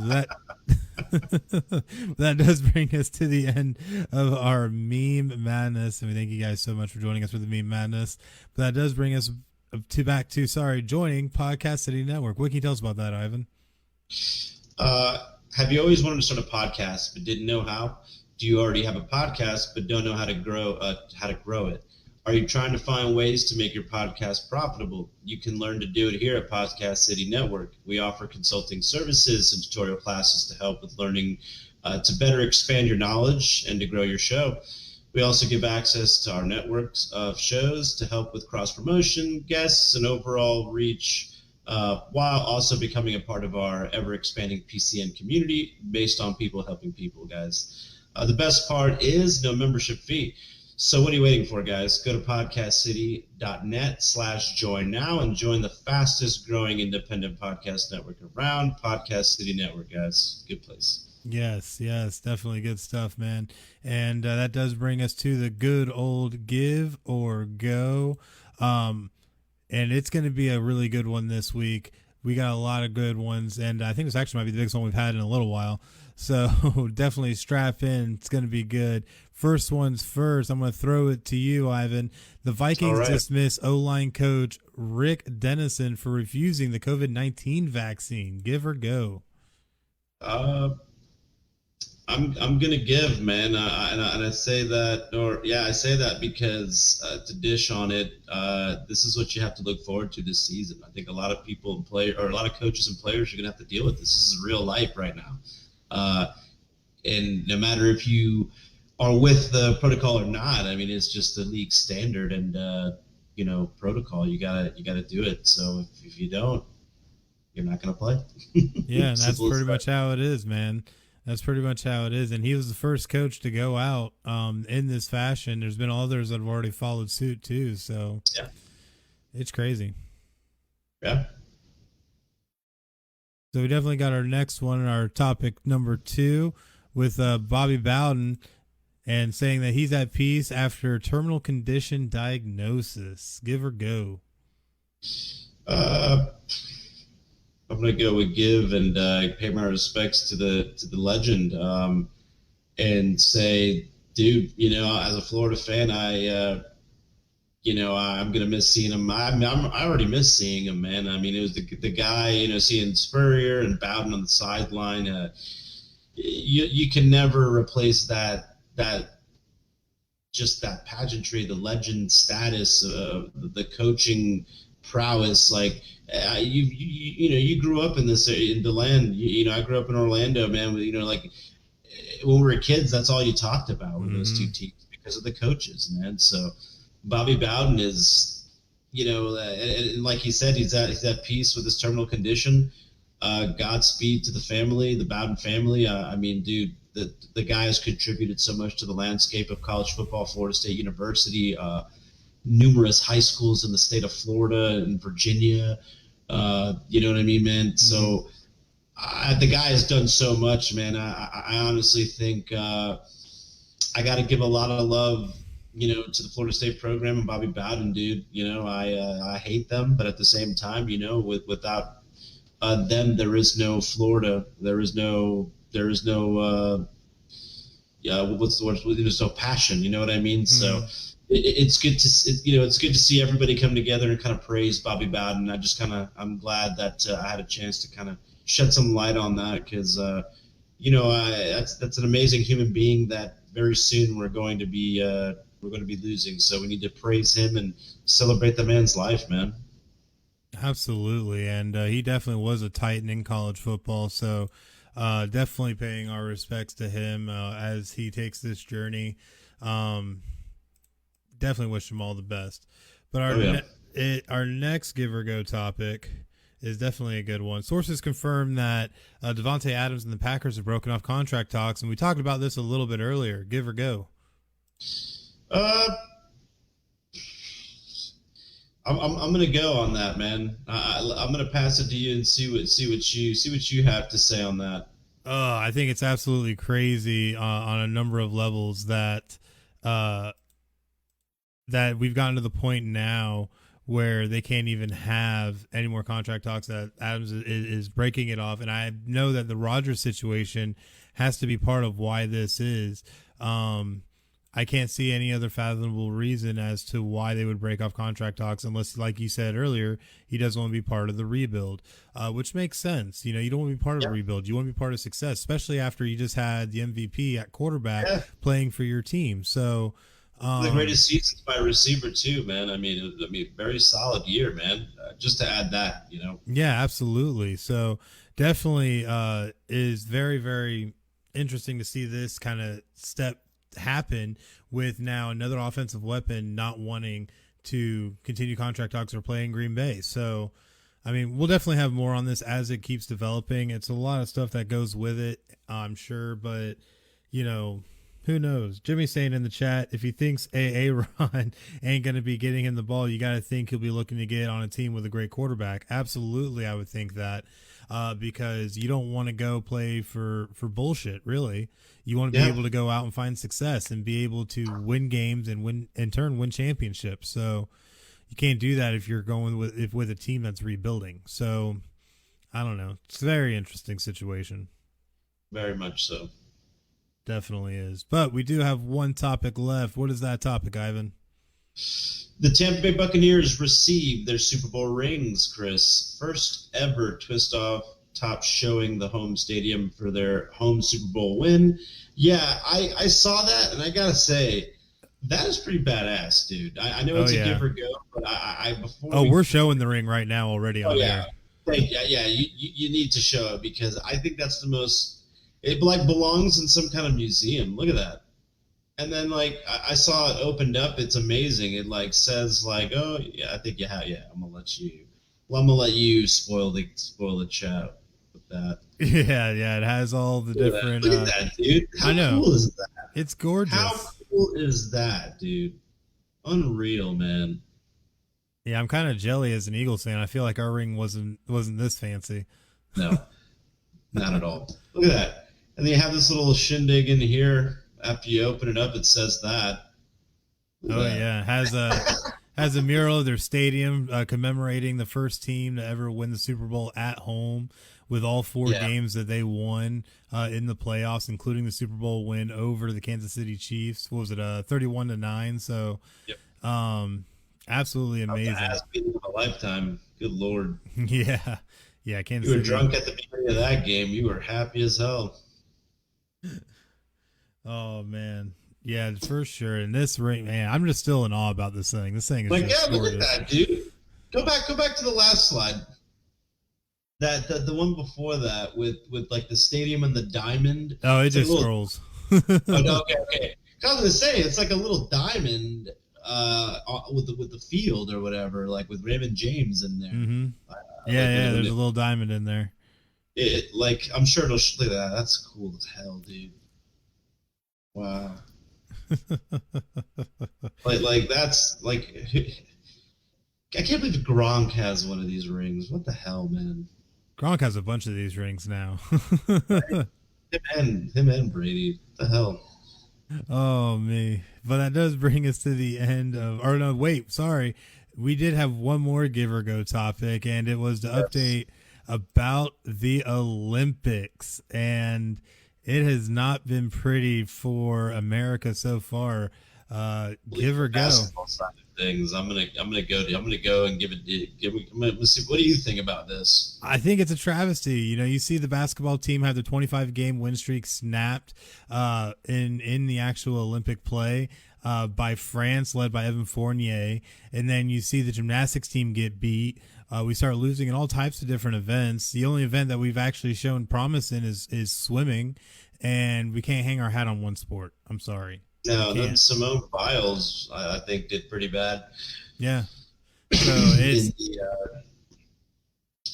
That does bring us to the end of our meme madness. And we thank you guys so much for joining us for the meme madness. But that does bring us back to joining Podcast City Network. What can you tell us about that, Ivan? Have you always wanted to start a podcast but didn't know how? Do you already have a podcast but don't know how to grow it? Are you trying to find ways to make your podcast profitable? You can learn to do it here at Podcast City Network. We offer consulting services and tutorial classes to help with learning to better expand your knowledge and to grow your show. We also give access to our networks of shows to help with cross-promotion, guests, and overall reach, while also becoming a part of our ever-expanding PCN community based on people helping people, guys. The best part is no membership fee. So what are you waiting for, guys? Go to podcastcity.net/join now and join the fastest growing independent podcast network around, Podcast City Network, guys. Good place. Yes, definitely good stuff, man. And that does bring us to the good old give or go. And it's going to be a really good one this week. We got a lot of good ones, and I think this actually might be the biggest one we've had in a little while. So definitely strap in. It's going to be good. First one's first. I'm going to throw it to you, Ivan. The Vikings dismiss O-line coach Rick Dennison for refusing the COVID-19 vaccine. Give or go? I'm gonna give, man, and I say that, I say that because to dish on it, this is what you have to look forward to this season. I think a lot of people a lot of coaches and players are gonna have to deal with this. This is real life right now, and no matter if you are with the protocol or not, I mean, it's just the league standard and protocol. You gotta do it. So if you don't, you're not gonna play. Yeah, and that's pretty much how it is, man. That's pretty much how it is. And he was the first coach to go out in this fashion. There's been others that have already followed suit too. So yeah, it's crazy. Yeah. So we definitely got our next one, our topic number 2, with Bobby Bowden, and saying that he's at peace after terminal condition diagnosis. Give or go? I'm gonna go with give and pay my respects to the legend, and say, dude, as a Florida fan, I'm gonna miss seeing him. I already miss seeing him, man. I mean, it was the guy, seeing Spurrier and Bowden on the sideline. You can never replace that just that pageantry, the legend status, the coaching prowess. Like you grew up in this in the land. I grew up in Orlando, man. Like when we were kids, that's all you talked about with those two teams because of the coaches, man. So Bobby Bowden is, and like he said, he's at peace with his terminal condition. Godspeed to the family, the Bowden family. I mean, dude, the guy has contributed so much to the landscape of college football, Florida State University, numerous high schools in the state of Florida and Virginia. You know what I mean, man? Mm-hmm. So the guy has done so much, man. I honestly think I got to give a lot of love, to the Florida State program and Bobby Bowden, dude. I hate them, but at the same time, without them, there is no Florida. Yeah, what's the word? There's no passion. You know what I mean? So it's good it's good to see everybody come together and kind of praise Bobby Bowden. I'm glad that I had a chance to kind of shed some light on that because that's an amazing human being that very soon we're going to be losing. So we need to praise him and celebrate the man's life, man. Absolutely, and he definitely was a titan in college football. So definitely paying our respects to him as he takes this journey. Definitely wish him all the best. But our next give or go topic is definitely a good one. Sources confirm that Devontae Adams and the Packers have broken off contract talks, and we talked about this a little bit earlier. Give or go? I'm gonna go on that, man. I'm gonna pass it to you and see what you have to say on that. I think it's absolutely crazy on a number of levels that we've gotten to the point now where they can't even have any more contract talks, that Adams is breaking it off. And I know that the Rodgers situation has to be part of why this is. I can't see any other fathomable reason as to why they would break off contract talks unless, like you said earlier, he doesn't want to be part of the rebuild, which makes sense. You don't want to be part of the rebuild. You want to be part of success, especially after you just had the MVP at quarterback playing for your team. So the greatest seasons by receiver too, man. I mean, very solid year, man. Just to add that, Yeah, absolutely. So definitely is very, very interesting to see this kind of step happen with now another offensive weapon not wanting to continue contract talks or play in Green Bay. So, I mean, we'll definitely have more on this as it keeps developing. It's a lot of stuff that goes with it, I'm sure, but who knows? Jimmy's saying in the chat, if he thinks Ron ain't going to be getting him the ball, you got to think he'll be looking to get on a team with a great quarterback. Absolutely, I would think that because you don't want to go play for bullshit, really. You want to be able to go out and find success and be able to win games and win championships. So you can't do that if you're going with a team that's rebuilding. So I don't know. It's a very interesting situation. Very much so. Definitely is. But we do have one topic left. What is that topic, Ivan? The Tampa Bay Buccaneers received their Super Bowl rings, Chris. First ever twist-off top showing the home stadium for their home Super Bowl win. Yeah, I saw that, and I got to say, that is pretty badass, dude. I know it's a give or go, but we're showing the ring right now already on there. Yeah, you need to show it because I think that's the most... It belongs in some kind of museum. Look at that. And then I saw it opened up. It's amazing. It says oh yeah, I think you have. Yeah, I'm gonna let you spoil the chat with that. Yeah. It has all the different. Look at that, dude. How cool is that? It's gorgeous. How cool is that, dude? Unreal, man. Yeah, I'm kind of jelly as an Eagles fan. I feel like our ring wasn't this fancy. No, not at all. Look at that. And then you have this little shindig in here. After you open it up, it says that. Yeah, has a mural of their stadium commemorating the first team to ever win the Super Bowl at home, with all four games that they won in the playoffs, including the Super Bowl win over the Kansas City Chiefs. What was it, 31-9? So, absolutely amazing. Has been a lifetime. Good Lord. Yeah, Kansas City. You were drunk at the beginning of that game. You were happy as hell. Oh man, yeah, for sure. And this ring, man, I'm just still in awe about this thing. This thing is just look at that, dude. Go back to the last slide. The one before that with the stadium and the diamond. Oh, it just scrolls. Oh, no, okay. I was gonna say it's like a little diamond with the field or whatever, with Raymond James in there. Mm-hmm. Yeah, there's a little diamond in there. I'm sure it'll look at that. That's cool as hell, dude. Wow. That's I can't believe Gronk has one of these rings. What the hell, man? Gronk has a bunch of these rings now. Him and Brady. What the hell? Oh me. But that does bring us to the end of or no, wait, sorry. We did have one more give or go topic, and it was to update about the Olympics. And it has not been pretty for America so far. Give or go. Basketball side of things. I'm gonna go and let's see. What do you think about this? I think it's a travesty. You know, you see the basketball team have their 25 game win streak snapped in the actual Olympic play by France, led by Evan Fournier, and then you see the gymnastics team get beat. We start losing in all types of different events. The only event that we've actually shown promise in is swimming, and we can't hang our hat on one sport. I'm sorry. No, then Simone Biles, I think, did pretty bad. Yeah. So it's.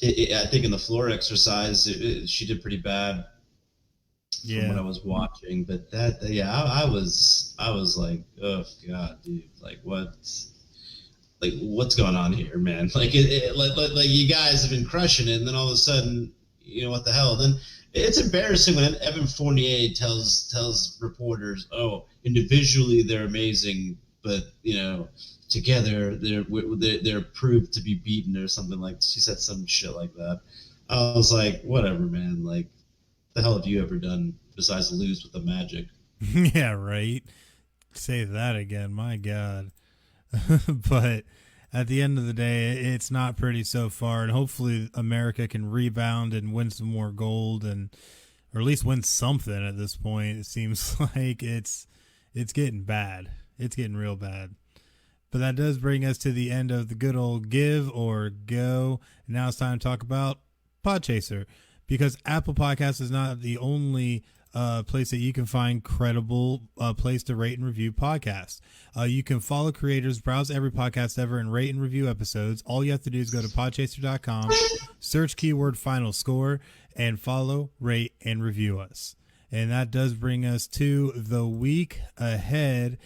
I think in the floor exercise, she did pretty bad. From what I was watching, but I was like, oh god, dude, like what's going on here, man? Like like you guys have been crushing it, and then all of a sudden, you know what the hell? Then it's embarrassing when Evan Fournier tells reporters, oh, individually they're amazing, but you know, together they're proved to be beaten or something like. She said some shit like that. I was like, whatever, man. Like, the hell have you ever done besides lose with the Magic? Yeah, right. Say that again, my God. But at the end of the day, it's not pretty so far, and hopefully America can rebound and win some more gold, and or at least win something at this point. It seems like it's getting bad. It's getting real bad. But that does bring us to the end of the good old give or go. And now it's time to talk about Podchaser, because Apple Podcasts is not the only place that you can find credible place to rate and review podcasts. You can follow creators, browse every podcast ever, and rate and review episodes. All you have to do is go to podchaser.com, search keyword FinalScore, and follow, rate, and review us. And that does bring us to the week ahead,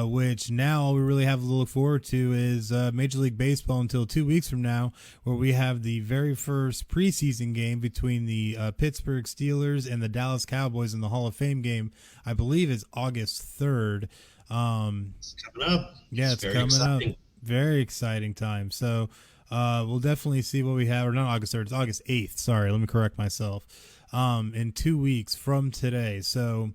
which now all we really have to look forward to is Major League Baseball until 2 weeks from now, where we have the very first preseason game between the Pittsburgh Steelers and the Dallas Cowboys in the Hall of Fame game. I believe is August 3rd. It's coming up. Yeah, it's coming exciting. Up. Very exciting time. So we'll definitely see what we have. Or not August 3rd, it's August 8th. Sorry, let me correct myself. In 2 weeks from today. So,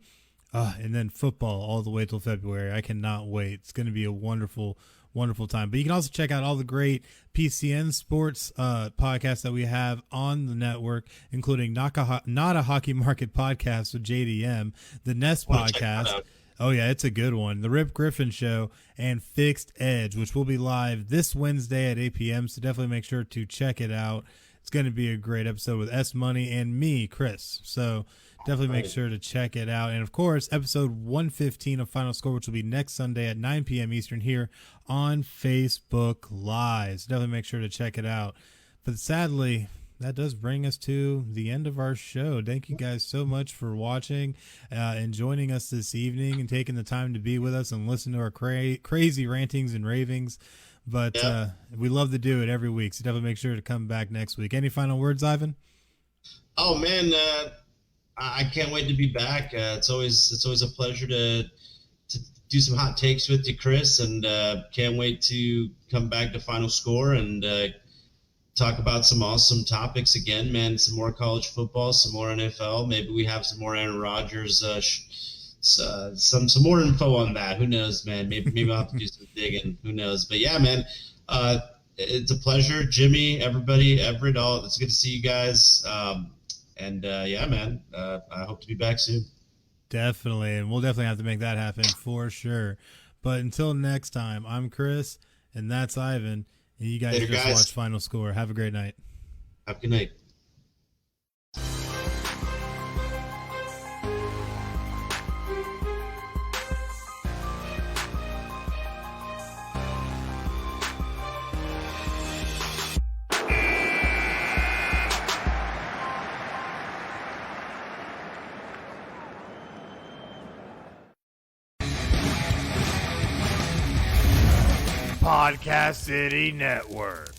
and then football all the way till February. I cannot wait. It's going to be a wonderful, wonderful time. But you can also check out all the great PCN sports podcasts that we have on the network, including Not a Hockey Market podcast with JDM, the Nest podcast. Oh, yeah, it's a good one. The Rip Griffin Show, and Fixed Edge, which will be live this Wednesday at 8 p.m. So definitely make sure to check it out. It's going to be a great episode with S Money and me, Chris. So definitely make sure to check it out. And, of course, episode 115 of Final Score, which will be next Sunday at 9 p.m. Eastern here on Facebook Live. So definitely make sure to check it out. But sadly, that does bring us to the end of our show. Thank you guys so much for watching and joining us this evening and taking the time to be with us and listen to our crazy rantings and ravings. But we love to do it every week, so definitely make sure to come back next week. Any final words, Ivan? Oh man, I can't wait to be back. It's always a pleasure to do some hot takes with you, Chris, and can't wait to come back to Final Score and talk about some awesome topics again, man. Some more college football, some more NFL. Maybe we have some more Aaron Rodgers. Some more info on that. Who knows, man? Maybe I'll have to do some digging. Who knows? But yeah, man, it's a pleasure, Jimmy, everybody, Everett. All it's good to see you guys. Yeah, man, I hope to be back soon. Definitely, and we'll definitely have to make that happen for sure. But until next time, I'm Chris, and that's Ivan, and you guys watch Final Score. Have a great night. Have a good night. Podcast City Network.